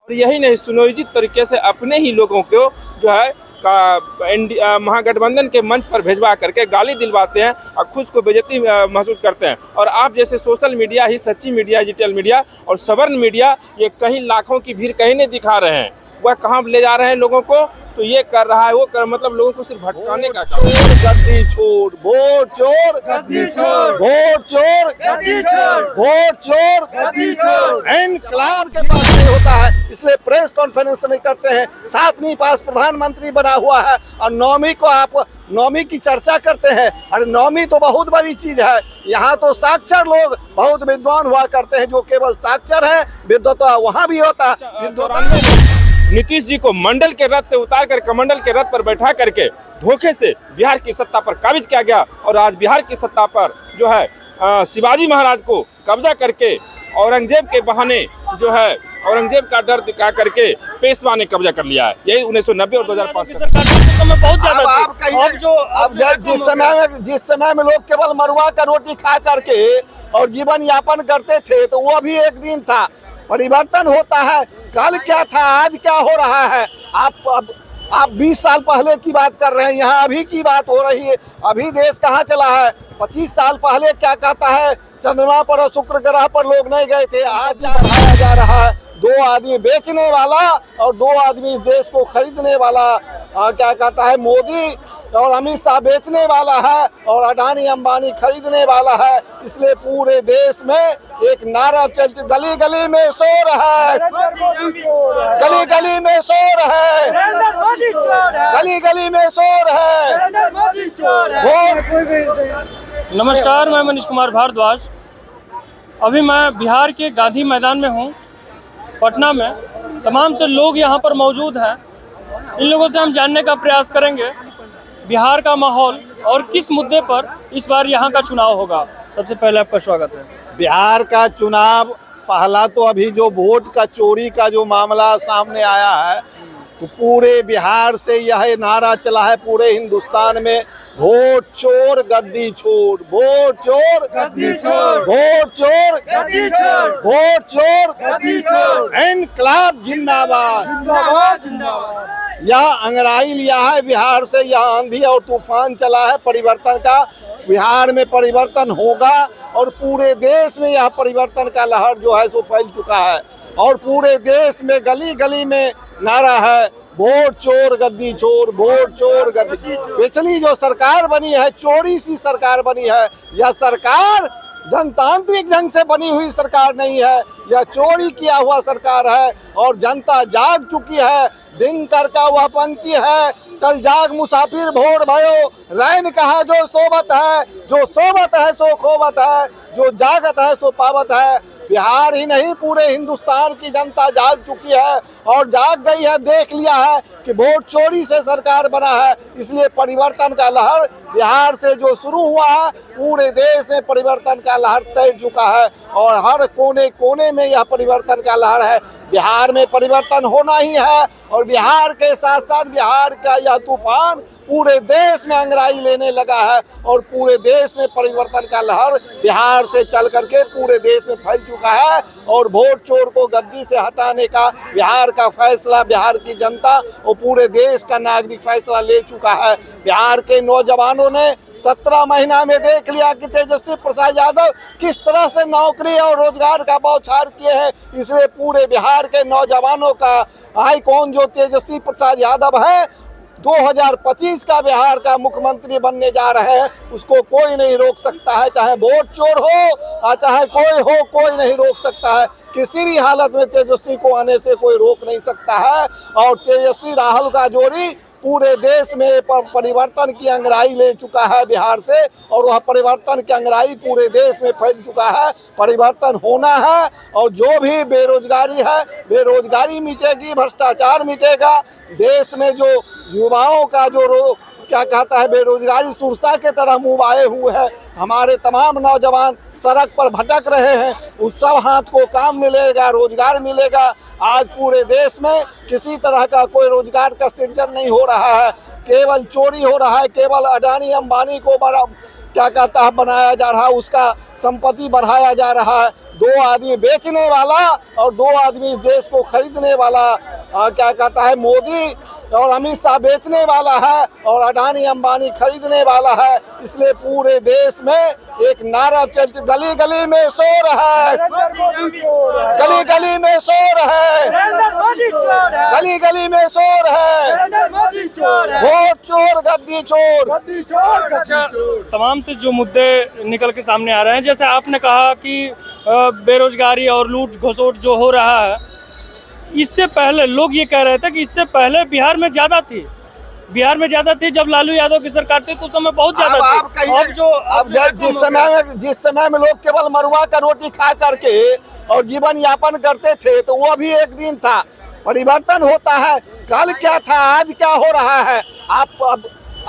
यही नहीं, सुनियोजित तरीके से अपने ही लोगों को जो है महागठबंधन के मंच पर भेजवा करके गाली दिलवाते हैं और खुद को बेइज्जती महसूस करते हैं। और आप जैसे सोशल मीडिया ही सच्ची मीडिया, डिजिटल मीडिया और सवर्ण मीडिया ये कहीं लाखों की भीड़ कहीं नहीं दिखा रहे हैं, वह कहाँ ले जा रहे हैं लोगों को, तो ये कर रहा है वो कर, मतलब लोगों को सिर्फ भटकाने का काम। गद्दी छोड़, वोट चोर, गद्दी छोड़, वोट चोर, गद्दी छोड़, वोट चोर, गद्दी छोड़। इनकलाब के पास नहीं होता है, इसलिए प्रेस कॉन्फ्रेंस नहीं करते हैं। 7वीं पास प्रधानमंत्री बना हुआ है और 9वीं को आप 9वीं की चर्चा करते हैं। अरे 9वीं तो बहुत बड़ी चीज है। यहाँ तो साक्षर लोग बहुत विद्वान हुआ करते हैं, जो केवल साक्षर है, विद्वता वहाँ भी होता है। नीतीश जी को मंडल के रथ से उतार कर कमंडल के रथ पर बैठा करके धोखे से बिहार की सत्ता पर काबिज किया गया और आज बिहार की सत्ता पर जो है शिवाजी महाराज को कब्जा करके औरंगजेब के बहाने जो है औरंगजेब का डर दिखा करके पेशवा ने कब्जा कर लिया है। यही 1990 और 2005 की सरकार में बहुत ज्यादा। जिस समय में लोग केवल मरुआ का रोटी खा करके और जीवन यापन करते थे, तो वो भी एक दिन था। परिवर्तन होता है। कल क्या था, आज क्या हो रहा है। आप 20 साल पहले की बात कर रहे हैं, यहाँ अभी की बात हो रही है। अभी देश कहाँ चला है। 25 साल पहले क्या कहता है, चंद्रमा पर और शुक्र ग्रह पर लोग नहीं गए थे। आज बढ़ाया जा रहा है। 2 आदमी बेचने वाला और 2 आदमी इस देश को खरीदने वाला, क्या कहता है मोदी और अमित शाह बेचने वाला है और अडानी अंबानी खरीदने वाला है। इसलिए पूरे देश में एक नारा चलती, गली गली में शोर है, गली गली में शोर है, गली गली में शोर है। नमस्कार, मैं मनीष कुमार भारद्वाज। अभी मैं बिहार के गांधी मैदान में हूँ, पटना में। तमाम से लोग यहाँ पर मौजूद हैं। इन लोगों से हम जानने का प्रयास करेंगे बिहार का माहौल और किस मुद्दे पर इस बार यहाँ का चुनाव होगा। सबसे पहले आपका स्वागत है। बिहार का चुनाव, पहला तो अभी जो वोट का चोरी का जो मामला सामने आया है, तो पूरे बिहार से यह नारा चला है पूरे हिंदुस्तान में, वोट चोर गद्दी छोड़, वोट चोर गद्दी छोड़, वोट चोर गद्दी छोड़, वोट चोर गद्दी छोड़। इनकलाब जिंदाबाद, जिंदाबाद, जिंदाबाद। यह अंगड़ाई लिया है बिहार से। यह आंधी और तूफान चला है परिवर्तन का। बिहार में परिवर्तन होगा और पूरे देश में यह परिवर्तन का लहर जो है सो फैल चुका है और पूरे देश में गली गली में नारा है, वोट चोर गद्दी चोर, वोट चोर गद्दी। पिछली जो सरकार बनी है, चोरी सी सरकार बनी है। यह सरकार जनतांत्रिक ढंग से बनी हुई सरकार नहीं है, यह चोरी किया हुआ सरकार है और जनता जाग चुकी है। दिन करका वह पंक्ति है, चल जाग मुसाफिर भोर भयो, रैन कहा जो सोबत है, जो सोबत है सो खोबत है, जो जागत है सो पावत है। बिहार ही नहीं, पूरे हिंदुस्तान की जनता जाग चुकी है और जाग गई है। देख लिया है कि वोट चोरी से सरकार बना है, इसलिए परिवर्तन का लहर बिहार से जो शुरू हुआ है, पूरे देश में परिवर्तन का लहर तैर चुका है और हर कोने कोने में यह परिवर्तन का लहर है। बिहार में परिवर्तन होना ही है और बिहार के साथ साथ बिहार का यह तूफान पूरे देश में अंगड़ाई लेने लगा है और पूरे देश में परिवर्तन का लहर बिहार से चल करके पूरे देश में फैल चुका है। और वोट चोर को गद्दी से हटाने का बिहार का फैसला बिहार की जनता और पूरे देश का नागरिक फैसला ले चुका है। बिहार के नौजवानों ने 17 महीना में देख लिया कि तेजस्वी प्रसाद यादव किस तरह से नौकरी और रोजगार का बौछार किए हैं। इसलिए पूरे बिहार के नौजवानों का आइकॉन जो तेजस्वी प्रसाद यादव है, 2025 का बिहार का मुख्यमंत्री बनने जा रहे हैं, उसको कोई नहीं रोक सकता है। चाहे वोट चोर हो और चाहे कोई हो, कोई नहीं रोक सकता है। किसी भी हालत में तेजस्वी को आने से कोई रोक नहीं सकता है। और तेजस्वी राहुल का जोड़ी पूरे देश में परिवर्तन की अंगड़ाई ले चुका है बिहार से और वह परिवर्तन की अंगड़ाई पूरे देश में फैल चुका है। परिवर्तन होना है और जो भी बेरोजगारी है, बेरोजगारी मिटेगी, भ्रष्टाचार मिटेगा। देश में जो युवाओं का जो क्या कहता है बेरोजगारी सुरसा के तरह मुँह आए हुए हैं, हमारे तमाम नौजवान सड़क पर भटक रहे हैं, उस सब हाथ को काम मिलेगा, रोजगार मिलेगा। आज पूरे देश में किसी तरह का कोई रोजगार का सृजन नहीं हो रहा है, केवल चोरी हो रहा है। केवल अडानी अंबानी को बड़ा क्या कहता है बनाया जा रहा है, उसका संपत्ति बढ़ाया जा रहा है। 2 आदमी बेचने वाला और 2 आदमी इस देश को खरीदने वाला, क्या कहता है मोदी और अमित शाह बेचने वाला है और अडानी अंबानी खरीदने वाला है। इसलिए पूरे देश में एक नारा चलती, गली गली में शोर है, गली गली में शोर है, गली गली में शोर है, वोट चोर गद्दी चोर। तमाम से जो मुद्दे निकल के सामने आ रहे हैं, जैसे आपने कहा कि बेरोजगारी और लूट घसोट जो हो रहा है, इससे पहले लोग ये कह रहे थे कि इससे पहले बिहार में ज़्यादा थी, बिहार में ज़्यादा थी जब लालू यादव की सरकार थी तो उस समय बहुत ज़्यादा थी। अब जिस समय में लोग केवल मरुआ का रोटी खा करके और जीवन यापन करते थे तो वो भी एक दिन था। परिवर्तन होता है, कल क्या था आज क्या हो रहा है।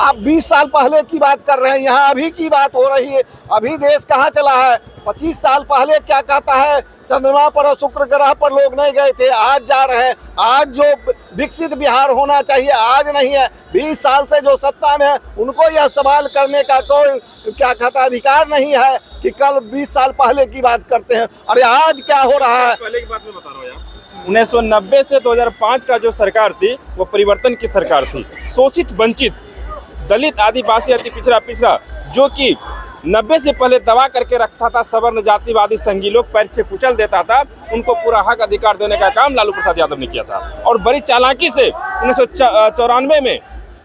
आप 20 साल पहले की बात कर रहे हैं, यहाँ अभी की बात हो रही है। अभी देश कहाँ चला है। 25 साल पहले क्या कहता है, चंद्रमा पर और शुक्र ग्रह पर लोग नहीं गए थे, आज जा रहे हैं। आज जो विकसित बिहार होना चाहिए आज नहीं है। 20 साल से जो सत्ता में है उनको यह सवाल करने का कोई क्या कहता अधिकार नहीं है कि कल 20 साल पहले की बात करते हैं। अरे आज क्या हो रहा है। पहले की बात मैं बता रहा हूँ यार, 1990 से 2005 का जो सरकार थी वो परिवर्तन की सरकार थी। शोषित, वंचित, दलित, आदिवासी, अति पिछड़ा जो कि 90 से पहले दबा करके रखता था, सवर्ण जातिवादी संघी लोग पैर से कुचल देता था, उनको पूरा हक अधिकार देने का काम लालू प्रसाद यादव ने किया था। और बड़ी चालाकी से 1994 में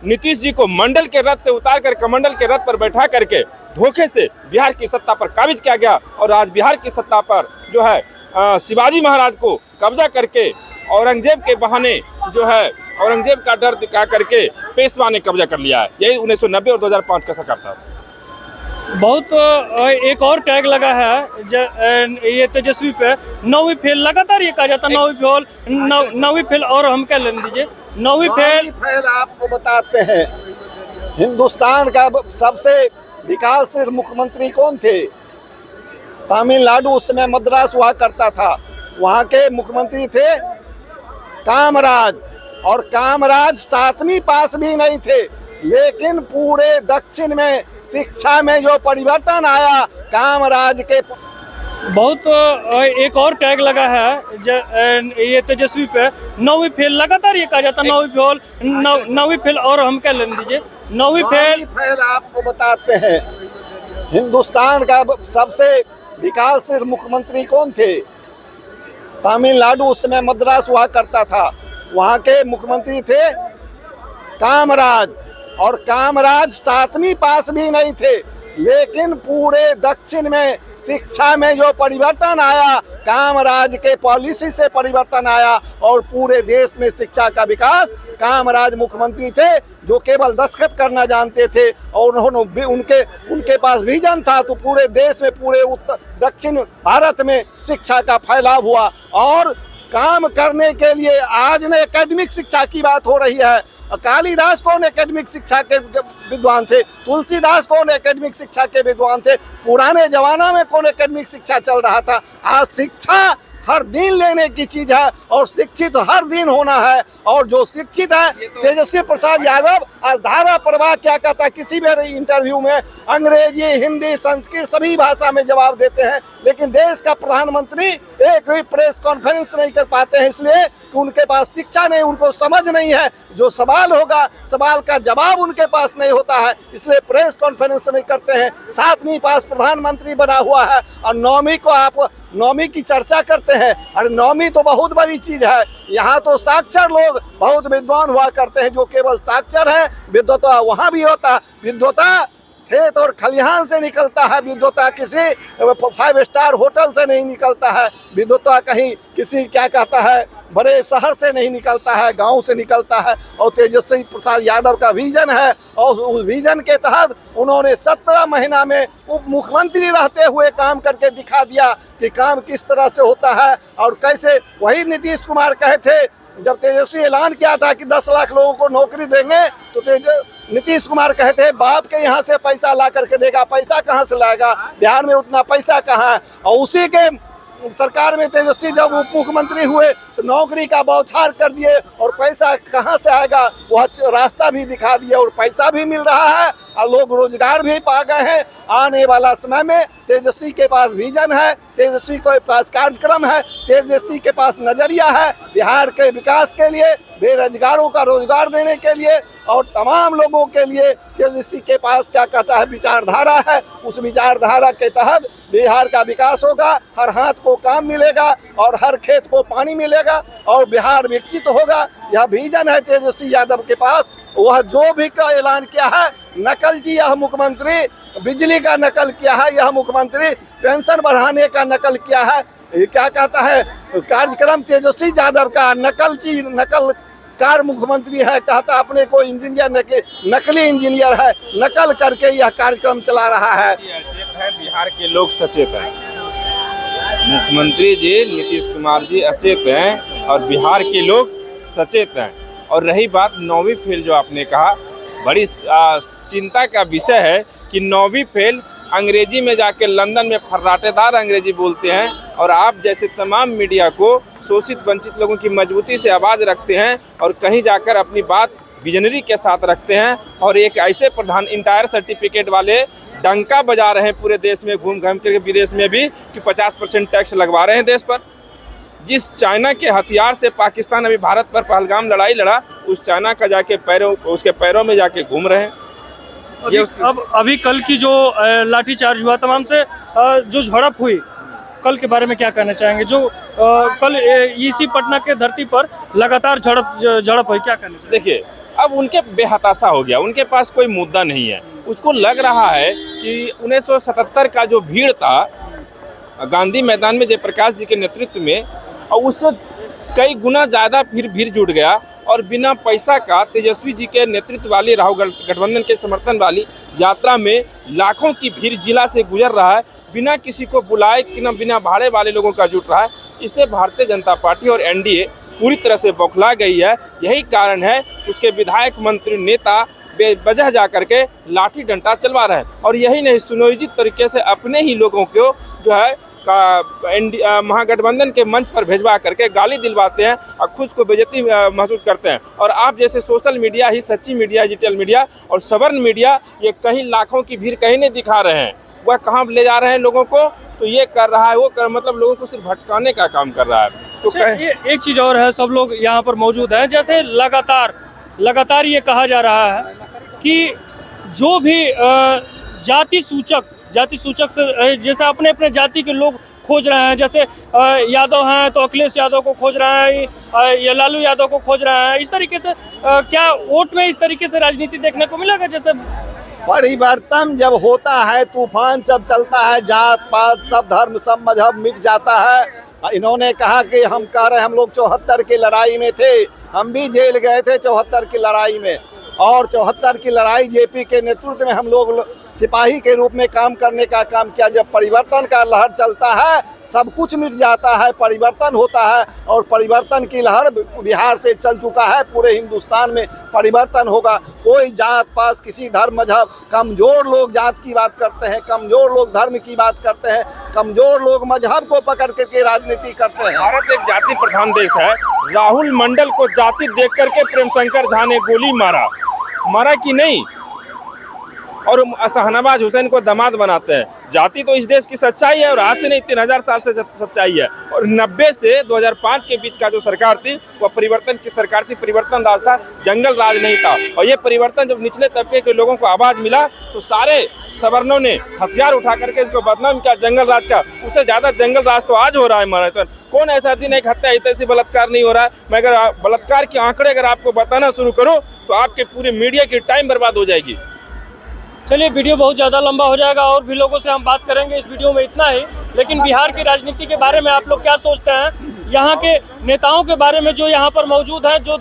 नीतीश जी को मंडल के रथ से उतार कर कमंडल के रथ पर बैठा करके धोखे से बिहार की सत्ता पर काबिज किया गया। और आज बिहार की सत्ता पर जो है शिवाजी महाराज को कब्जा करके औरंगजेब के बहाने जो है औरंगजेब का डर दिखा करके पेशवा ने कब्जा कर लिया है। यही 1990 और 2005 का सरकार था। बहुत एक और टैग लगा है ये तेजस्वी पे, 9वीं फेल। लगातार ये कहा जाता 9वीं फेल और हम क्या लेने दीजिए 9वीं फेल। आपको बताते हैं, हिंदुस्तान का सबसे विकासशील मुख्यमंत्री कौन थे। तमिलनाडु उस समय मद्रास हुआ करता था, वहाँ के मुख्यमंत्री थे कामराज। और कामराज 7वीं पास भी नहीं थे, लेकिन पूरे दक्षिण में शिक्षा में जो परिवर्तन आया कामराज के। बहुत एक और टैग लगा है ये तेजस्वी पे, 9वीं फेल। लगातार ये कहा जाता 9वीं फेल और हम क्या लेने दीजिए 9वीं फेल। आपको बताते हैं, हिंदुस्तान का सबसे विकासशील मुख्यमंत्री कौन थे। तमिलनाडु उस समय मद्रास हुआ करता था, वहाँ के मुख्यमंत्री थे कामराज। और कामराज 7वीं पास भी नहीं थे, लेकिन पूरे दक्षिण में शिक्षा में जो परिवर्तन आया कामराज के पॉलिसी से परिवर्तन आया और पूरे देश में शिक्षा का विकास। कामराज मुख्यमंत्री थे जो केवल दस्तखत करना जानते थे और उन्होंने उनके पास विजन था, तो पूरे देश में पूरे दक्षिण भारत में शिक्षा का फैलाव हुआ। और काम करने के लिए आज ने एकेडमिक शिक्षा की बात हो रही है। कालिदास कौन एकेडमिक शिक्षा के विद्वान थे, तुलसीदास कौन एकेडमिक शिक्षा के विद्वान थे, पुराने जमाना में कौन एकेडमिक शिक्षा चल रहा था। आज शिक्षा हर दिन लेने की चीज है और शिक्षित हर दिन होना है। और जो शिक्षित है तेजस्वी प्रसाद यादव आज धारा प्रवाह क्या कहता है, किसी भी इंटरव्यू में अंग्रेजी, हिंदी, संस्कृत सभी भाषा में जवाब देते हैं, लेकिन देश का प्रधानमंत्री एक भी प्रेस कॉन्फ्रेंस नहीं कर पाते हैं, इसलिए कि उनके पास शिक्षा नहीं, उनको समझ नहीं है। जो सवाल होगा सवाल का जवाब उनके पास नहीं होता है, इसलिए प्रेस कॉन्फ्रेंस नहीं करते हैं। 7वीं पास प्रधानमंत्री बना हुआ है और 9वीं को आप 9वीं की चर्चा करते हैं। अरे 9वीं तो बहुत बड़ी चीज है। यहाँ तो साक्षर लोग बहुत विद्वान हुआ करते हैं, जो केवल साक्षर है। विद्वता वहाँ भी होता है, विद्वता खेत और खलिहान से निकलता है, विद्वता किसी 5 स्टार होटल से नहीं निकलता है, विद्वता कहीं किसी क्या कहता है बड़े शहर से नहीं निकलता है, गांव से निकलता है। और तेजस्वी प्रसाद यादव का विजन है और उस विजन के तहत उन्होंने 17 महीना में उप मुख्यमंत्री रहते हुए काम करके दिखा दिया कि काम किस तरह से होता है और कैसे। वही नीतीश कुमार कहे थे जब तेजस्वी ऐलान किया था कि 10 लाख लोगों को नौकरी देंगे, तो नीतीश कुमार कहते हैं बाप के यहाँ से पैसा ला करके देगा, पैसा कहाँ से लाएगा, बिहार में उतना पैसा कहाँ है। और सरकार में तेजस्वी जब उप मुख्यमंत्री हुए तो नौकरी का बौछार कर दिए और पैसा कहां से आएगा वह रास्ता भी दिखा दिया और पैसा भी मिल रहा है और लोग रोजगार भी पा गए हैं। आने वाला समय में तेजस्वी के पास विजन है, तेजस्वी के पास कार्यक्रम है, तेजस्वी के पास नजरिया है बिहार के विकास के लिए, बेरोजगारों का रोजगार देने के लिए और तमाम लोगों के लिए। तेजस्वी के पास क्या कहता है विचारधारा है, उस विचारधारा के तहत बिहार का विकास होगा, हर हाथ को काम मिलेगा और हर खेत को पानी मिलेगा और बिहार विकसित होगा। यह विजन है तेजस्वी यादव के पास। वह जो भी का ऐलान किया है नकलची यह मुख्यमंत्री, बिजली का नकल किया है यह मुख्यमंत्री, पेंशन बढ़ाने का नकल किया है, क्या कहता है कार्यक्रम तेजस्वी यादव का नकलची नकल कार मुख्यमंत्री है, कहता अपने को इंजीनियर नकली इंजीनियर है, नकल करके यह कार्यक्रम चला रहा है। बिहार के लोग सचेत हैं, मुख्यमंत्री जी नीतीश कुमार जी अचेत हैं और बिहार के लोग सचेत हैं। और रही बात 9वीं फेल जो आपने कहा, बड़ी चिंता का विषय है कि 9वीं फेल अंग्रेजी में जाके लंदन में फर्राटेदार अंग्रेजी बोलते हैं और आप जैसे तमाम मीडिया को शोषित वंचित लोगों की मजबूती से आवाज़ रखते हैं और कहीं जाकर अपनी बात विजनरी के साथ रखते हैं और एक ऐसे प्रधान इंटायर सर्टिफिकेट वाले डंका बजा रहे हैं पूरे देश में घूम घाम करके, विदेश में भी कि 50% टैक्स लगवा रहे हैं देश पर। जिस चाइना के हथियार से पाकिस्तान अभी भारत पर पहलगाम लड़ाई लड़ा, उस चाइना का जाके उसके पैरों में जाके घूम रहे हैं। अभी कल की जो लाठीचार्ज हुआ, तमाम से जो झड़प हुई, कल के बारे में क्या कहना चाहेंगे? जो कल इसी पटना के धरती पर लगातार झड़प हुई, क्या कहना चाहेंगे? देखिए, अब उनके बेहताशा हो गया, उनके पास कोई मुद्दा नहीं है। उसको लग रहा है कि 1977 का जो भीड़ था गांधी मैदान में जयप्रकाश जी के नेतृत्व में, और उससे कई गुना ज़्यादा फिर भीड़ जुट गया और बिना पैसा का तेजस्वी जी के नेतृत्व वाली राहुल गठबंधन के समर्थन वाली यात्रा में लाखों की भीड़ जिला से गुजर रहा है, बिना किसी को बुलाए कि बिना भाड़े वाले लोगों का जुट रहा है। इससे भारतीय जनता पार्टी और एनडीए पूरी तरह से बौखला गई है। यही कारण है उसके विधायक मंत्री नेता बेवजह जा करके लाठी डंडा चलवा रहे हैं और यही नहीं, सुनियोजित तरीके से अपने ही लोगों को जो है महागठबंधन के मंच पर भेजवा करके गाली दिलवाते हैं और खुद को बेइज्जती महसूस करते हैं। और आप जैसे सोशल मीडिया ही सच्ची मीडिया, डिजिटल मीडिया और सवर्ण मीडिया ये कहीं लाखों की भीड़ कहीं नहीं दिखा रहे हैं, वह कहाँ ले जा रहे हैं लोगों को, तो ये कर रहा है वो कर, मतलब लोगों को सिर्फ भटकाने का काम कर रहा है। तो एक चीज़ और है, सब लोग यहाँ पर मौजूद हैं, जैसे लगातार ये कहा जा रहा है कि जो भी जाति सूचक से जैसे अपने जाति के लोग खोज रहे हैं, जैसे यादव हैं तो अखिलेश यादव को खोज रहे हैं या लालू यादव को खोज रहे हैं, इस तरीके से क्या वोट में इस तरीके से राजनीति देखने को मिलेगा? जैसे परिवर्तन जब होता है, तूफान जब चलता है, जात पात सब धर्म सब मजहब मिट जाता है। इन्होंने कहा कि हम कह रहे हम लोग 74 की लड़ाई में थे, हम भी जेल गए थे 74 की लड़ाई में, और 74 की लड़ाई जेपी के नेतृत्व में हम लोग सिपाही के रूप में काम करने का काम किया। जब परिवर्तन का लहर चलता है सब कुछ मिट जाता है, परिवर्तन होता है और परिवर्तन की लहर बिहार से चल चुका है, पूरे हिंदुस्तान में परिवर्तन होगा। कोई जात पात किसी धर्म मजहब, कमज़ोर लोग जात की बात करते हैं, कमज़ोर लोग धर्म की बात करते हैं, कमज़ोर लोग मजहब को पकड़ करके राजनीति करते हैं। भारत एक जाति प्रधान देश है। राहुल मंडल को जाति देख करके प्रेम शंकर झा ने गोली मारा कि नहीं, और शहनवाज हुसैन को दामाद बनाते हैं। जाति तो इस देश की सच्चाई है और आज से नहीं 3000 साल से सच्चाई है। और 90 से 2005 के बीच का जो सरकार थी वह परिवर्तन की सरकार थी, परिवर्तन राज था, जंगल राज नहीं था। और ये परिवर्तन जब निचले तबके के लोगों को आवाज़ मिला तो सारे सवर्णों ने हथियार उठा करके इसको बदनाम किया जंगल राज का। उससे ज़्यादा जंगल राज तो आज हो रहा है हमारे। तो कौन ऐसा दिन एक हत्या ऐसी बलात्कार नहीं हो रहा है? मैं अगर बलात्कार के आंकड़े अगर आपको बताना शुरू करूँ तो आपके पूरे मीडिया की टाइम बर्बाद हो जाएगी। चलिए, वीडियो बहुत ज़्यादा लंबा हो जाएगा और भी लोगों से हम बात करेंगे, इस वीडियो में इतना ही। लेकिन बिहार की राजनीति के बारे में आप लोग क्या सोचते हैं? यहाँ के नेताओं के बारे में जो यहाँ पर मौजूद हैं, जो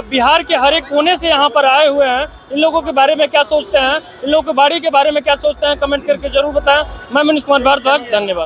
बिहार के हर एक कोने से यहाँ पर आए हुए हैं, इन लोगों के बारे में क्या सोचते हैं? इन लोगों के बाड़ी के बारे में क्या सोचते हैं? कमेंट करके जरूर बताएं। मैं मनीष कुमार भारद्वाज, धन्यवाद।